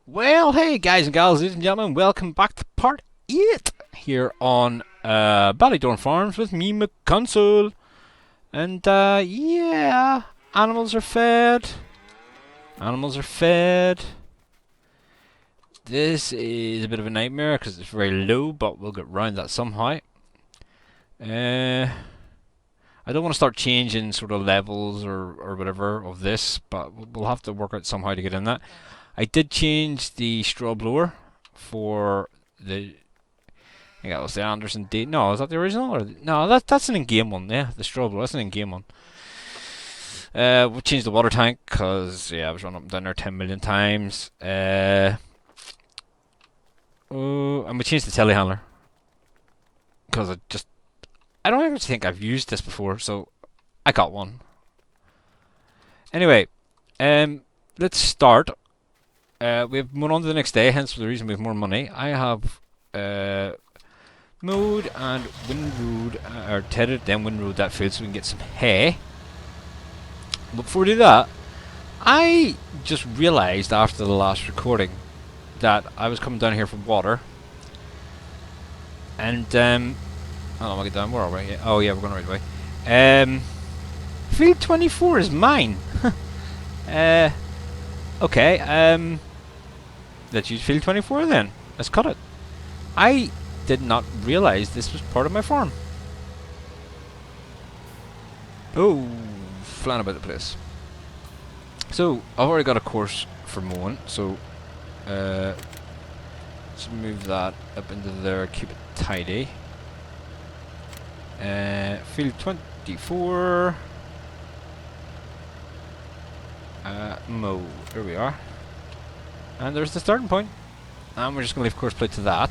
Well, hey guys and gals, ladies and gentlemen, welcome back to part 8 here on Ballydorn Farms with me, McConsole. And yeah, animals are fed. Animals are fed. This is a bit of a nightmare because it's very low, but we'll get round that somehow. I don't want to start changing sort of levels or whatever of this, but we'll have to work out somehow to get in that. I did change the straw blower for the. I think that was the Anderson D. No, is that the original? Or no, that's an in-game one. Yeah, the straw blower. That's an in-game one. We changed the water tank because yeah, I was running up and down there 10 million times. And we changed the telehandler because I don't actually think I've used this before, so I got one. Anyway, let's start. We've moved on to the next day, hence the reason we have more money. I have mowed and windrowed, or tedded then windrowed that field so we can get some hay. But before we do that, I just realised after the last recording that I was coming down here for water. And, I don't know, get down, where are we? Yeah. Oh yeah, we're going the right way. Field 24 is mine. Okay, let's use field 24 then. Let's cut it. I did not realise this was part of my farm. Oh, flying about the place. So, I've already got a course for mowing, so let's move that up into there, keep it tidy. Field 24. Mow. There we are. And there's the starting point. And we're just going to leave course plate to that.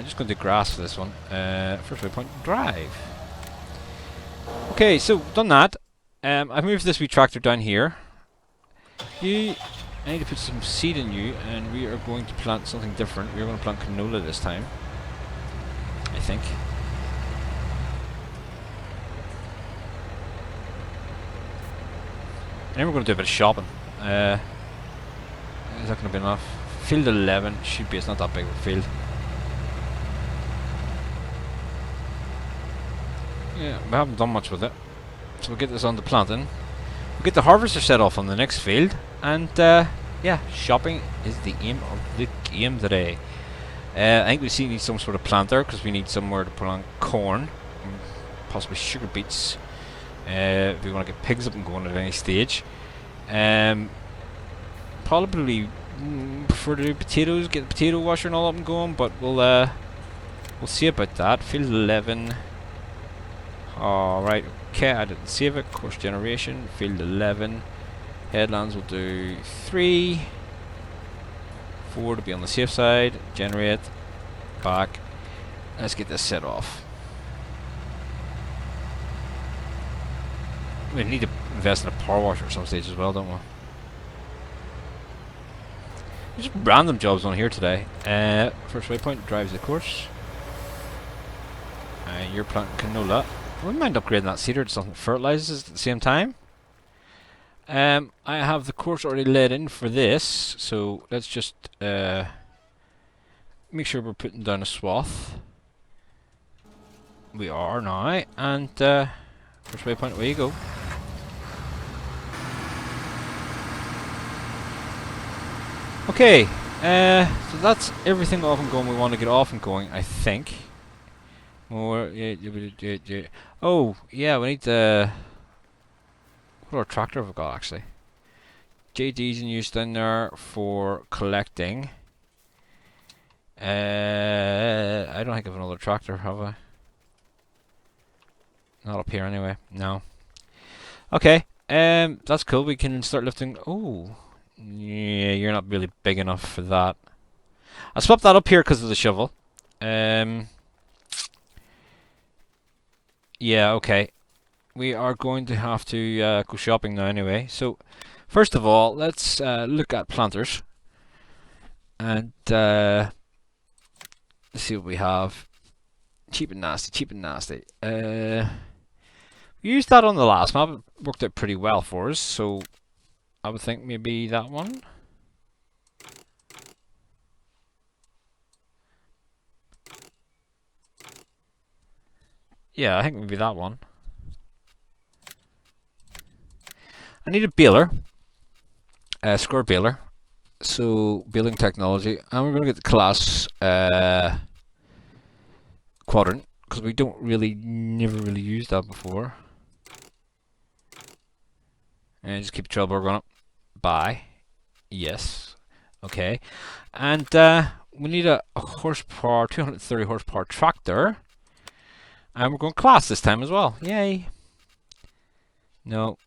Just going to do grass for this one. First waypoint, drive. Okay, so done that. I've moved this wee tractor down here. I need to put some seed in you, and we are going to plant something different. We're going to plant canola this time, I think. And then we're going to do a bit of shopping. Is that going to be enough? Field 11 should be, it's not that big of a field. Yeah, we haven't done much with it. So we'll get this on to planting. We'll get the harvester set off on the next field. And yeah, shopping is the aim of the game today. I think we need some sort of planter because we need somewhere to put on corn. Possibly sugar beets. If we want to get pigs up and going at any stage. Probably prefer to do potatoes, get the potato washer and all up and going, but we'll see about that. Field 11. Alright, okay, I didn't save it. Course generation, field 11. Headlands will do 3. 4 to be on the safe side. Generate. Back. Let's get this set off. We need to invest in a power washer at some stage as well, don't we? Just random jobs on here today. First waypoint drives the course. You're planting canola. We might upgrade that seeder to something that fertilizes at the same time. I have the course already laid in for this, so let's just make sure we're putting down a swath. We are now, and first waypoint, away you go. Okay, so that's everything off and going we want to get off and going, I think. More, yeah. Oh, yeah, we need the. What our tractor have we got actually? JD's in use down there for collecting. I don't think I have another tractor, have I? Not up here anyway. No. Okay. That's cool. We can start lifting. Oh. Yeah, you're not really big enough for that. I swapped that up here because of the shovel. Yeah, okay. We are going to have to go shopping now anyway. So, first of all, let's look at planters. And let's see what we have. Cheap and nasty, cheap and nasty. We used that on the last map. It worked out pretty well for us. So, I would think maybe that one. Yeah, I think maybe that one. I need a baler, a square baler. So baling technology, and we're going to get the Claas quadrant because we never really used that before. And just keep Trailbug on it. Buy, yes, okay. And we need a horsepower, 230 horsepower tractor, and we're going Claas this time as well. Yay! No,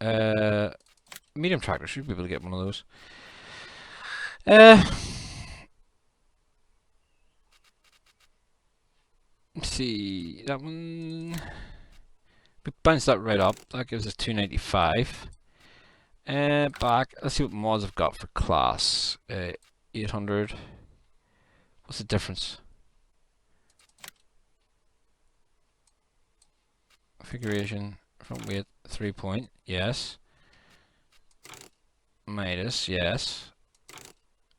medium tractor, should be able to get one of those. Let's see, that one. We bounce that right up. That gives us 295. Back. Let's see what mods I've got for Claas. 800. What's the difference? Configuration. Front weight 3 point. Yes. Minus. Yes.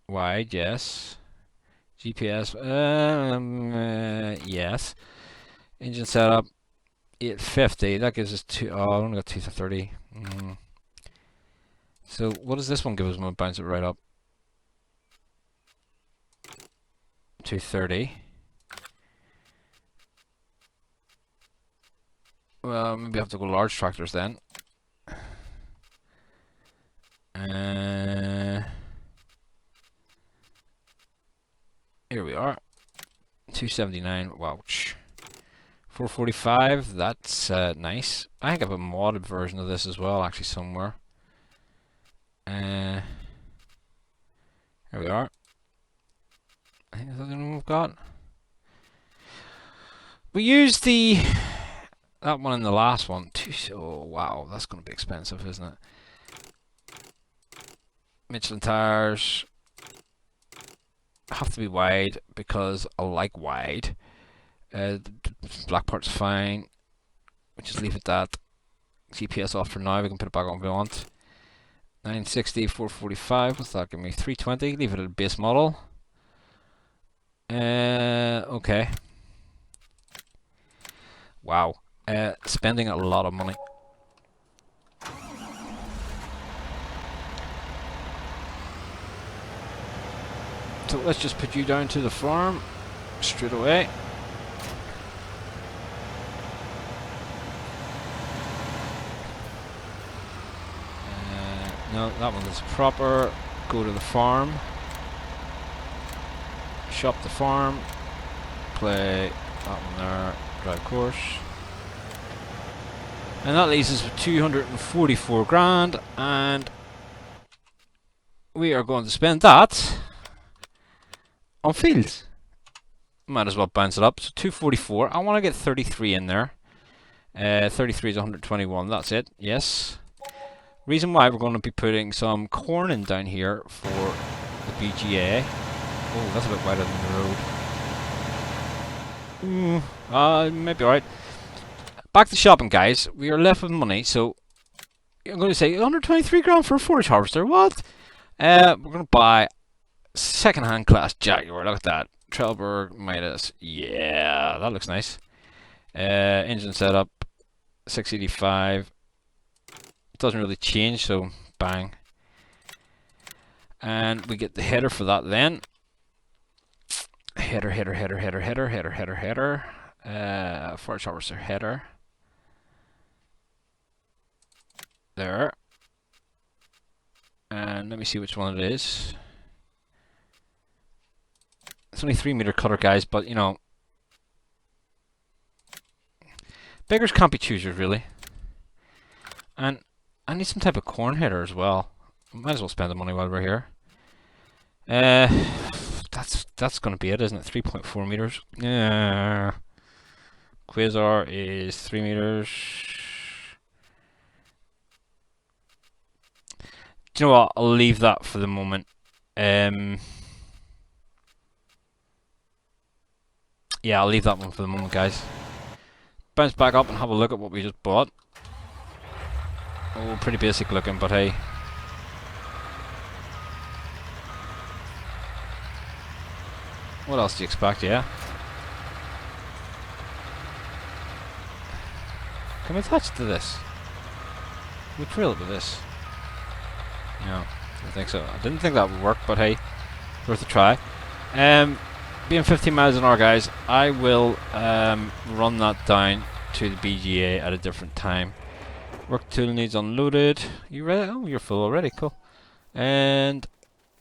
Wide. Yes. GPS. Yes. Engine setup. 850. That gives us two. Oh, I only got 230. So what does this one give us when we bounce it right up? 230. Well, maybe I have to go large tractors then. Here we are. 279. Wouch. 445. That's nice. I think I have a modded version of this as well, actually, somewhere. Here we are. I think that's the only one we've got. We used that one in the last one. Oh wow, that's going to be expensive, isn't it? Michelin tires have to be wide because I like wide. The black part's fine. We just leave it at that. GPS off for now. We can put it back on if we want. 960, 445. What's that give me? 320. Leave it at a base model. Okay. Wow. Spending a lot of money. So let's just put you down to the farm straight away. No, that one is proper. Go to the farm. Shop the farm. Play that one there. Drive course. And that leaves us with 244 grand, and we are going to spend that on fields. Might as well bounce it up. So 244. I want to get 33 in there. 33 is 121. That's it. Yes. Reason why we're going to be putting some corn in down here for the BGA. Oh, that's a bit wider than the road. Maybe alright. Back to shopping, guys. We are left with money, so I'm going to say 123 grand for a forage harvester. What? We're going to buy second-hand Claas Jaguar. Look at that. Trailberg Midas. Yeah, that looks nice. Engine setup 685. It doesn't really change, so bang. And we get the header for that then. Header. Forage harvester header. There. And let me see which one it is. It's only 3 meter cutter, guys, but you know, beggars can't be choosers, really. And I need some type of corn header as well. Might as well spend the money while we're here. That's going to be it, isn't it? 3.4 meters. Yeah. Quasar is 3 meters. Do you know what? I'll leave that for the moment. Yeah, I'll leave that one for the moment, guys. Bounce back up and have a look at what we just bought. Oh, pretty basic looking, but hey. What else do you expect, yeah? Can we attach to this? Can we drill it with this? No, I don't think so. I didn't think that would work, but hey, worth a try. Being 15 miles an hour, guys, I will run that down to the BGA at a different time. Work tool needs unloaded. You ready? Oh, you're full already. Cool. And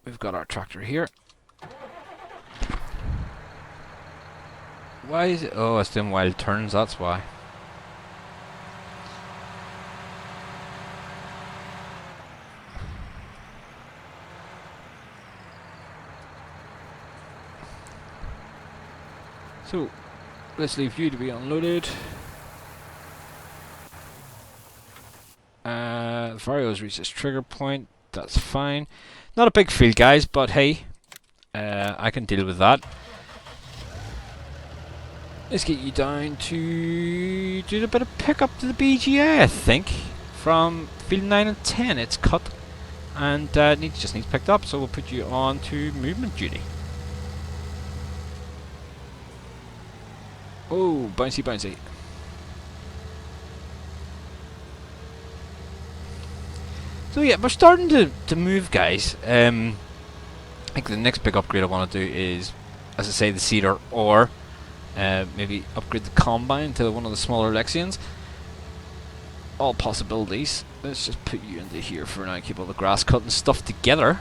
we've got our tractor here. Why is it? Oh, it's doing wild turns. That's why. So, let's leave you to be unloaded. Vario's reached its trigger point. That's fine. Not a big field, guys, but hey, I can deal with that. Let's get you down to do a bit of pickup to the BGA, I think. From field 9 and 10, it's cut and just needs picked up, so we'll put you on to movement duty. Oh, bouncy, bouncy. So yeah, we're starting to move, guys. I think the next big upgrade I want to do is, as I say, the seeder, or maybe upgrade the combine to one of the smaller Lexians. All possibilities. Let's just put you into here for now, keep all the grass cutting stuff together.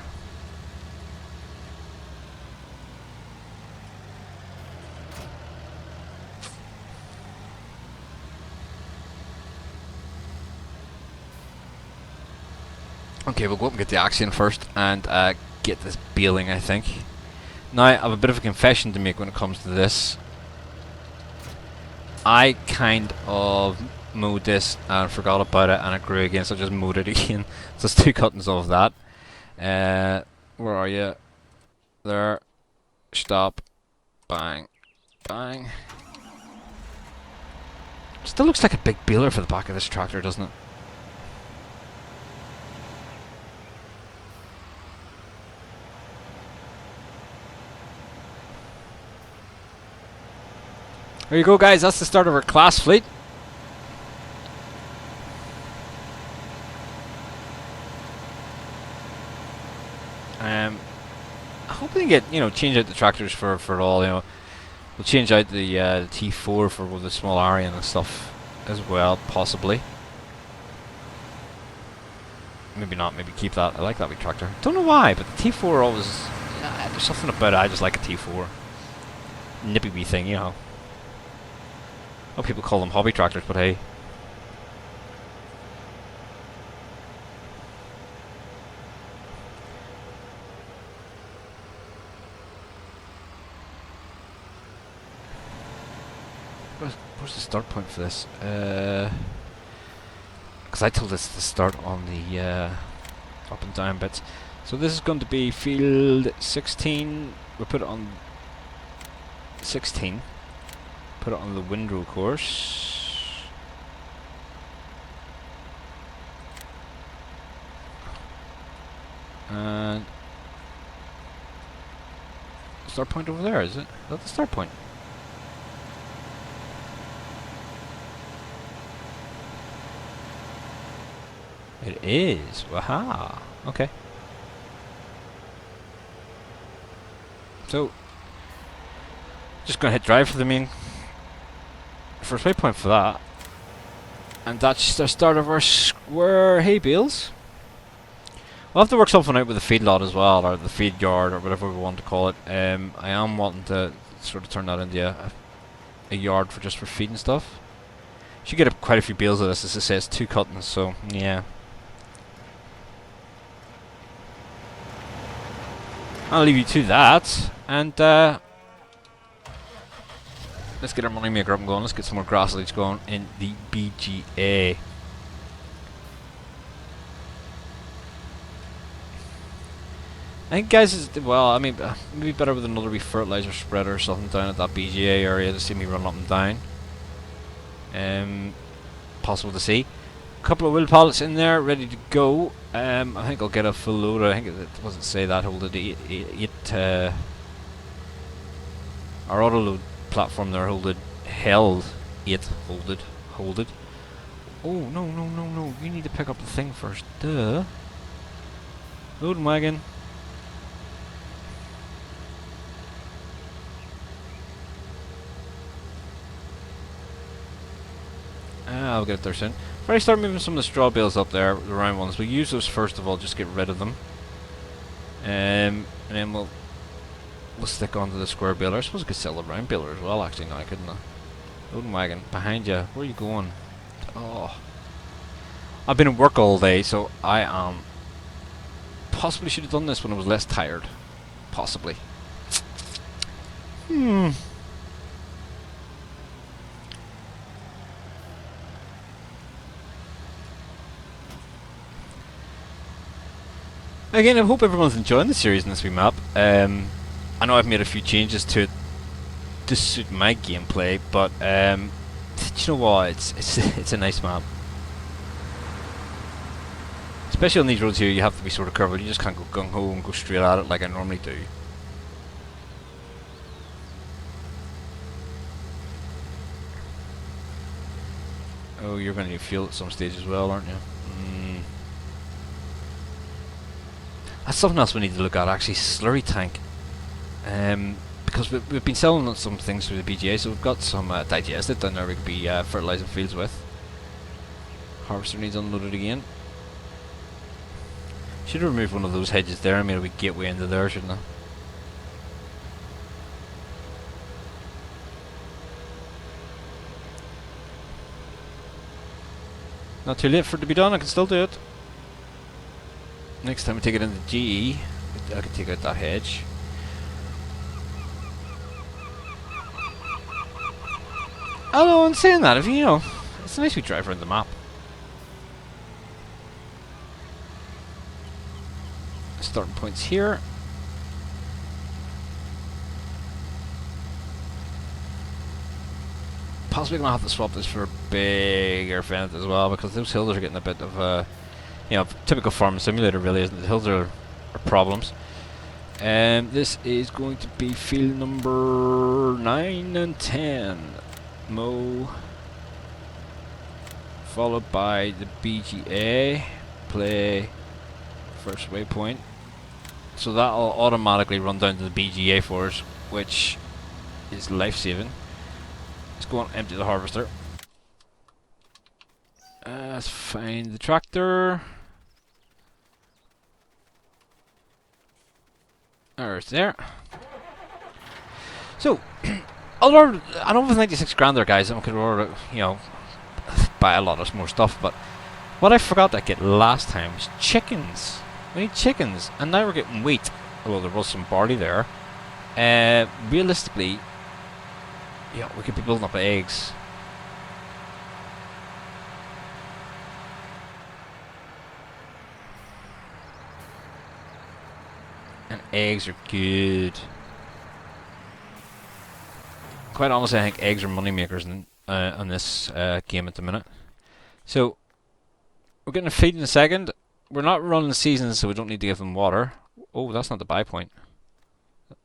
Okay, we'll go up and get the axion first and get this baling, I think. Now, I have a bit of a confession to make when it comes to this. I kind of mowed this and forgot about it, and it grew again, so I just mowed it again. So there's 2 cuttings of that. Where are you? There. Stop. Bang. Bang. Still looks like a big baler for the back of this tractor, doesn't it? There you go, guys. That's the start of our Claas fleet. I hope we can get, change out the tractors for it all. We'll change out the T4 for the small Arian and stuff as well, possibly. Maybe not. Maybe keep that. I like that wee tractor. Don't know why, but the T4 always. There's something about it. I just like a T4. Nippy wee thing, Oh, people call them hobby tractors, but hey. Where's the start point for this? Because I told this to start on the up and down bits. So this is going to be field 16. We'll put it on 16. Put it on the windrow course. And start point over there, is it? Is that the start point? It is. Waha. Okay. So just gonna hit drive for the main first waypoint for that, and that's the start of our square hay bales. We'll have to work something out with the feed lot as well, or the feed yard, or whatever we want to call it. I am wanting to sort of turn that into a yard for just for feed and stuff. Should get quite a few bales of this. As I say, it's 2 cuttings, so yeah. I'll leave you to that, and let's get our money maker up and going. Let's get some more grass leads going in the BGA. I think, guys, well, maybe better with another wee fertilizer spreader or something down at that BGA area to see me run up and down. Possible to see. A couple of wheel pallets in there, ready to go. I think I'll get a full load. I think it doesn't say that. Hold it. 8 Our auto load platform there held it. Oh no! You need to pick up the thing first. Duh. Loading wagon. I'll get it there soon. If I start moving some of the straw bales up there, the round ones, we'll use those first of all, just get rid of them. And then we'll stick onto the square baler. I suppose I could sell the round baler as well, actually, no, I couldn't. Loading wagon, behind you. Where are you going? Oh. I've been at work all day, so I possibly should have done this when I was less tired. Possibly. Again, I hope everyone's enjoying the series in this wee map. I know I've made a few changes to it to suit my gameplay, but do you know what? It's a nice map. Especially on these roads here, you have to be sort of careful. You just can't go gung ho and go straight at it like I normally do. Oh, you're going to need fuel at some stage as well, aren't you? That's something else we need to look at, actually, slurry tank. Because we've been selling some things through the BGA, so we've got some digested down there we could be fertilising fields with. Harvester needs unloaded again. Should have removed one of those hedges there and made a wee gateway into there, shouldn't I? Not too late for it to be done, I can still do it. Next time we take it into GE, I can take out that hedge. Although, in saying that, if you know, it's a nice wee drive around the map. Starting points here. Possibly gonna have to swap this for a bigger fence as well, because those hills are getting a bit of you know, typical farm simulator really, isn't it? The hills are problems. And this is going to be field number 9 and 10. Mow. Followed by the BGA. Play first waypoint. So that'll automatically run down to the BGA for us, which is life-saving. Let's go and empty the harvester. Let's find the tractor. There's there. So, I'll order over 96 grand there, guys. I could order, you know, buy a lot of more stuff. But what I forgot to get last time was chickens. We need chickens, and now we're getting wheat. Although there was some barley there. Realistically, yeah, we could be building up eggs. And eggs are good. Quite honestly, I think eggs are money makers on this game at the minute. So, we're getting a feed in a second. We're not running the seasons, so we don't need to give them water. Oh, that's not the buy point.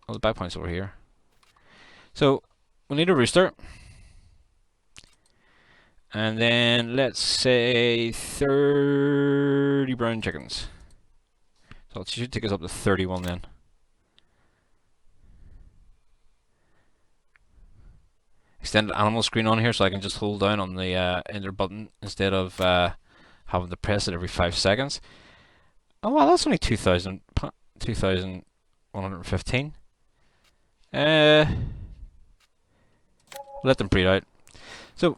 Oh, the buy point's over here. So, we need a rooster. And then, let's say 30 brown chickens. So it should take us up to 31 then. Extended animal screen on here, so I can just hold down on the enter button instead of having to press it every 5 seconds. Oh wow, that's only 2,115. Let them breed out. So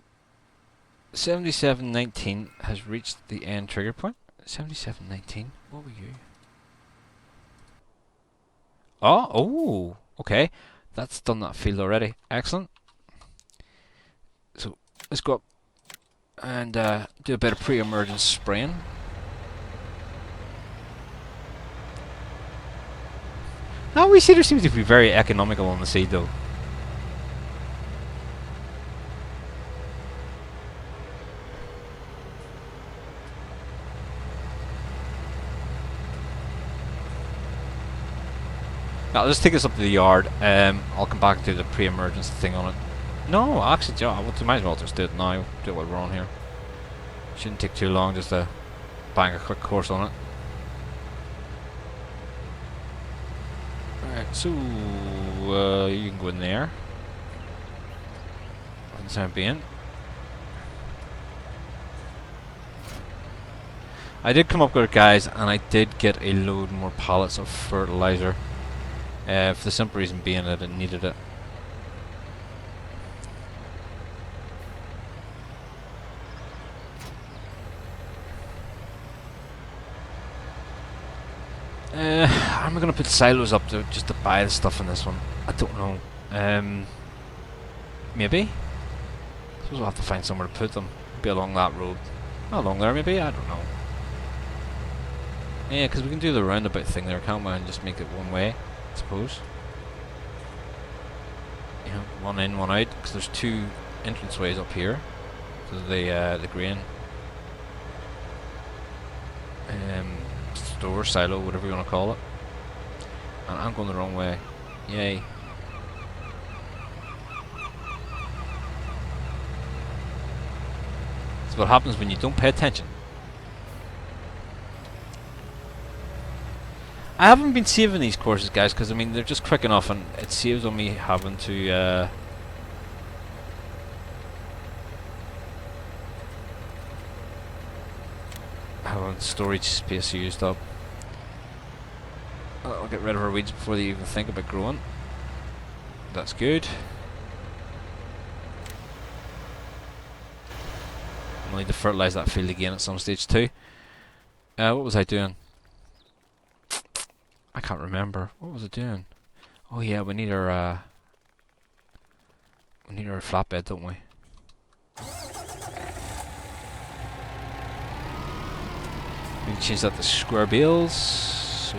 7719 has reached the end trigger point. 7719. What were you? Oh, okay. That's done that field already. Excellent. So let's go up and do a bit of pre-emergence spraying. Now we see there seems to be very economical on the seed though. Now let's take this up to the yard. I'll come back and do the pre-emergence thing on it. No, actually, yeah, we might as well just do it now. Do it while we're on here. Shouldn't take too long just to bang a quick course on it. Alright, so you can go in there. For the time being. I did come up with it, guys, and I did get a load more pallets of fertilizer. For the simple reason being that it needed it. I'm gonna put silos up to just to buy the stuff in this one. I don't know. Maybe. I suppose we'll have to find somewhere to put them. Be along that road. Not along there, maybe. I don't know. Yeah, because we can do the roundabout thing there, can't we? And just make it one way, I suppose. Yeah, one in, one out. Because there's two entranceways up here to the grain. Store, silo, whatever you want to call it. And I'm going the wrong way. Yay. That's what happens when you don't pay attention. I haven't been saving these courses, guys, because I mean they're just quick enough, and it saves on me having to having storage space used up. I'll get rid of our weeds before they even think about growing. That's good. I'll need to fertilise that field again at some stage too. What was I doing? I can't remember. What was I doing? Oh yeah, we need our flatbed, don't we? We can change that to square bales. So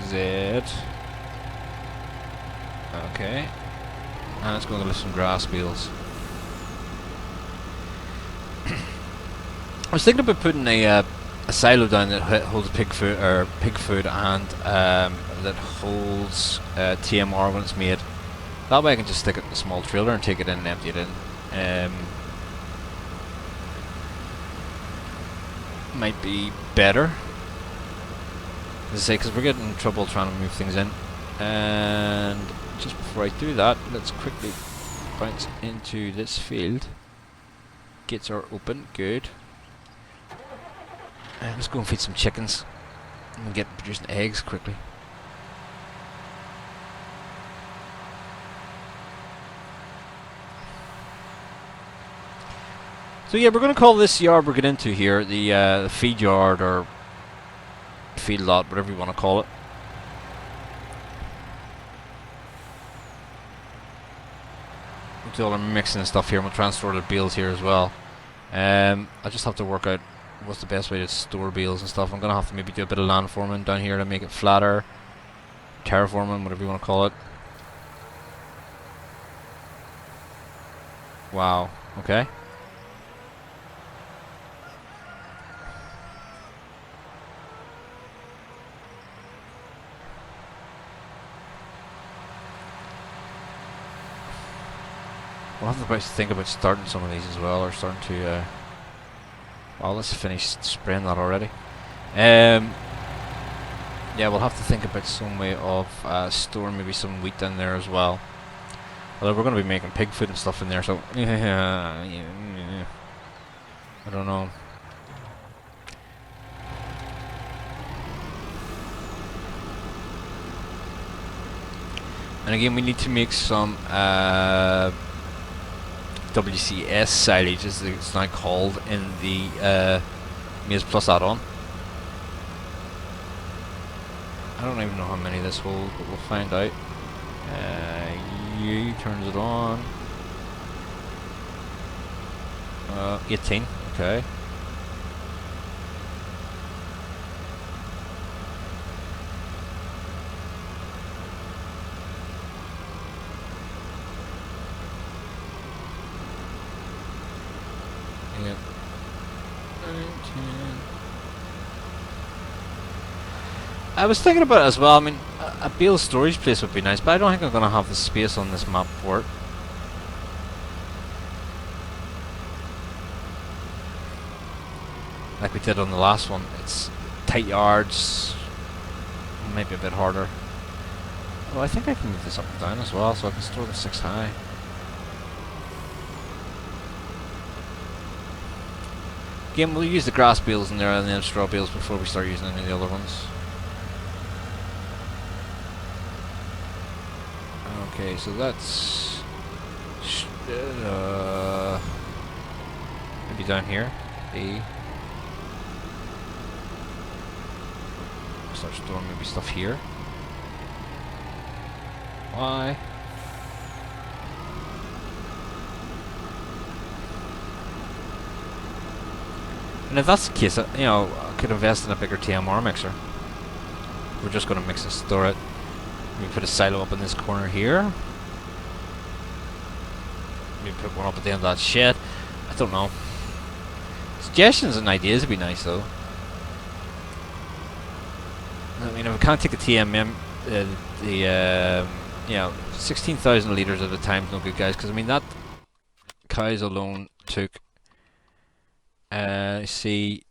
Z. Okay. And it's going to lift some grass bales. I was thinking about putting a silo down that holds pig food and that holds TMR when it's made. That way I can just stick it in a small trailer and take it in and empty it in. Might be better, as I say, because we're getting in trouble trying to move things in. And just before I do that, let's quickly bounce into this field. Gates are open, good. Let's go and feed some chickens and get producing eggs quickly. So yeah, we're going to call this yard we're getting into here the feed yard or feed lot, whatever you want to call it. We'll do all our mixing and stuff here, and we'll try and store the bales here as well. I just have to work out what's the best way to store bales and stuff. I'm going to have to maybe do a bit of landforming down here to make it flatter. Terraforming, whatever you want to call it. Wow, okay. We'll have to think about starting some of these as well, or starting to well, let's finish spraying that already. Yeah, we'll have to think about some way of storing maybe some wheat in there as well. Although we're going to be making pig food and stuff in there, so I don't know. And again, we need to make some WCS silage, as it's now called, in the Maize Plus add-on. I don't even know how many this holds, but we'll find out. U turns it on. 18, okay. Yep. 19. I was thinking about it as well. I mean, A bale storage place would be nice, but I don't think I'm going to have the space on this map for it. Like we did on the last one, it's tight yards, maybe a bit harder. Oh, I think I can move this up and down as well, so I can store the 6 high. Again, we'll use the grass bales in there and then straw bales before we start using any of the other ones. Okay, so that's maybe down here. A. Start storing maybe stuff here. Y. And if that's the case, you know, I could invest in a bigger TMR mixer. We're just going to mix and store it. We put a silo up in this corner here. Maybe put one up at the end of that shed. I don't know. Suggestions and ideas would be nice though. I mean, if we can't take a TMM, you know, 16,000 litres at a time is no good, guys. Because I mean, that cows alone took, see,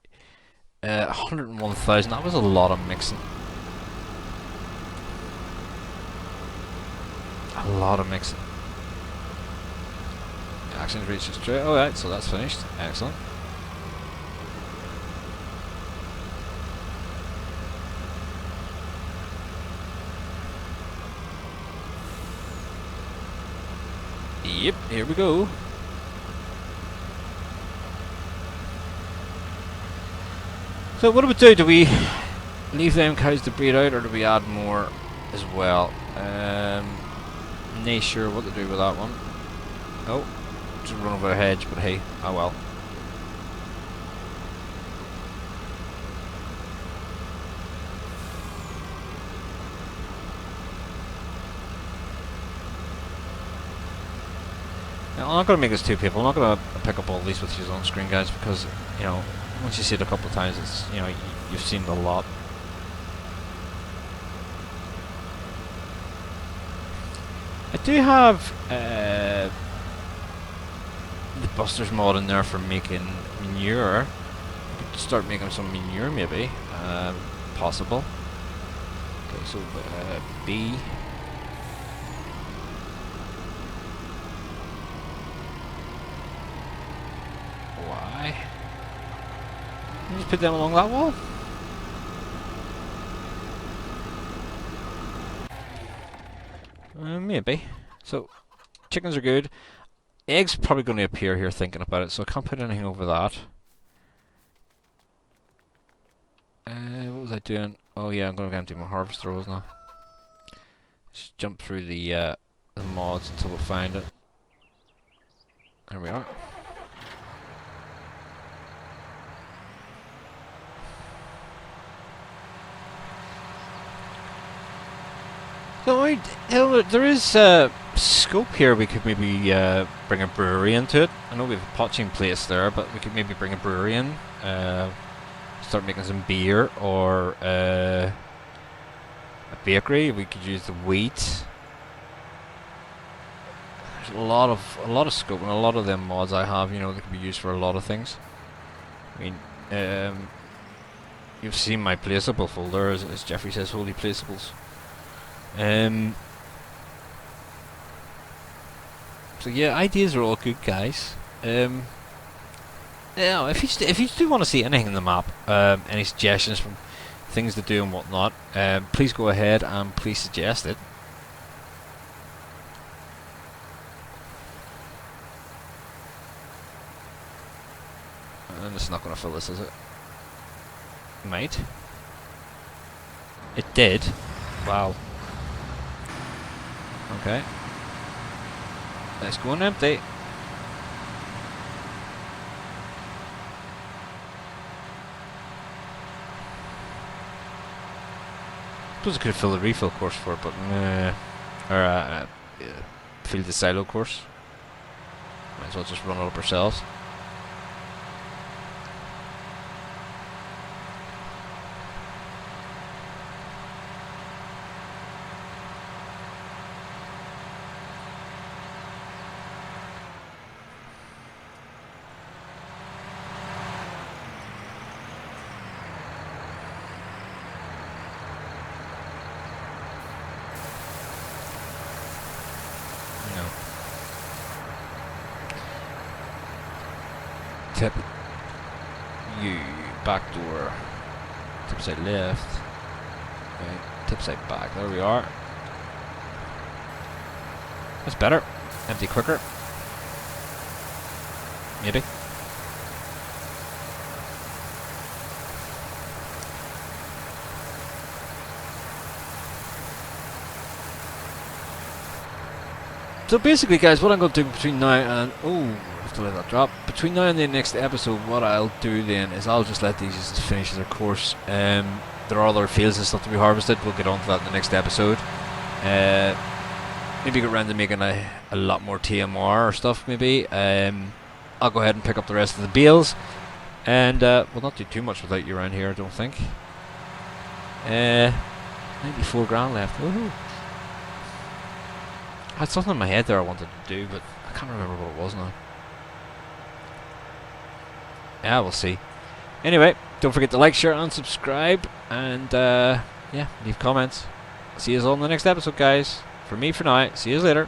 101,000. That was a lot of mixing. A lot of mixing. Actions reaches straight. Alright, so that's finished. Excellent. Yep, here we go. So what do we do? Do we leave them cows to breed out, or do we add more as well? Not sure what to do with that one. Oh, just run over a hedge, but hey, oh well. Now, I'm not going to make this 2 people. I'm not going to pick up all these with you on screen, guys, because, you know, once you see it a couple of times, it's, you know, you've seen it a lot. I do have the Busters mod in there for making manure. I could start making some manure, maybe. Possible. Okay, so B. Y. Can you just put them along that wall? Maybe. So, chickens are good. Eggs probably going to appear here thinking about it, so I can't put anything over that. What was I doing? Oh yeah, I'm going to empty my harvester, wasn't I? Just jump through the mods until we find it. There we are. So I mean, there is scope here. We could maybe bring a brewery into it. I know we have a potching place there, but we could maybe bring a brewery in. Start making some beer, or a bakery. We could use the wheat. There's a lot of scope, and a lot of them mods I have, you know, they could be used for a lot of things. I mean, you've seen my placeable folder, as Jeffrey says, holy placeables. So yeah, ideas are all good, guys. Yeah, if you do want to see anything in the map, any suggestions from things to do and whatnot, please go ahead and please suggest it. And it's not going to fill this, is it? Might. It did. Wow. Okay. Let's go and empty. I suppose I could fill the refill course for it, but or fill the silo course. Might as well just run it up ourselves. tip. You back door. Tip side left. Okay. Tip side back. There we are. That's better. Empty quicker. Maybe. So basically, guys, what I'm going to do between now and... Oh, I have to let that drop. Between now and the next episode, what I'll do then is I'll just let these just finish their course. There are other fields and stuff to be harvested. We'll get on to that in the next episode. Maybe get around to making a lot more TMR or stuff, maybe. I'll go ahead and pick up the rest of the bales. And we'll not do too much without you around here, I don't think. 94 grand left. Woohoo! I had something in my head there I wanted to do, but I can't remember what it was now. Yeah, we'll see. Anyway, don't forget to like, share, and subscribe. And yeah, leave comments. See you all in the next episode, guys. For me for now. See you later.